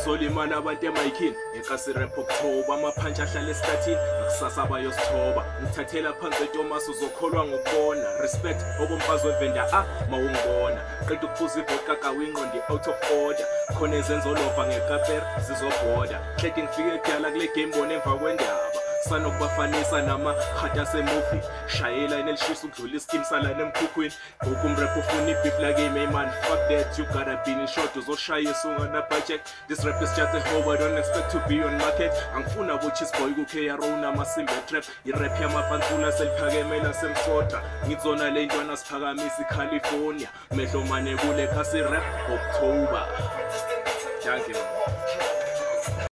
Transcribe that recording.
Solimala abantu emayikhini enkasi rap October amaphantsha ahlala esikhathini akusasa bayosithoba ngithathela phansi eThomas uzokholwa ngokubona respect okomfazi wevenda mawungibona qeda ukuphuza ivodka kawinqondi out of order khona ezenzo lova ngekapera sizobhoda hleke ngifike edala kule game bona emva kwendaba sanokubafanisa nama hata semovie shayela inelishisa ukudlula iskim sala nemkhukhwini ukumrap ufuna ibeef like hey man fuck that you gotta be in short uzoshaya sungana budget this rap is just a hoe I don't expect to be on market angifuna bochis boy ku KRO nama simple trap irap yamapantsula seliphakemela semsoda ngizona le ntwana siphakamisa iCalifornia mehlo mane kule khasi rap October thank you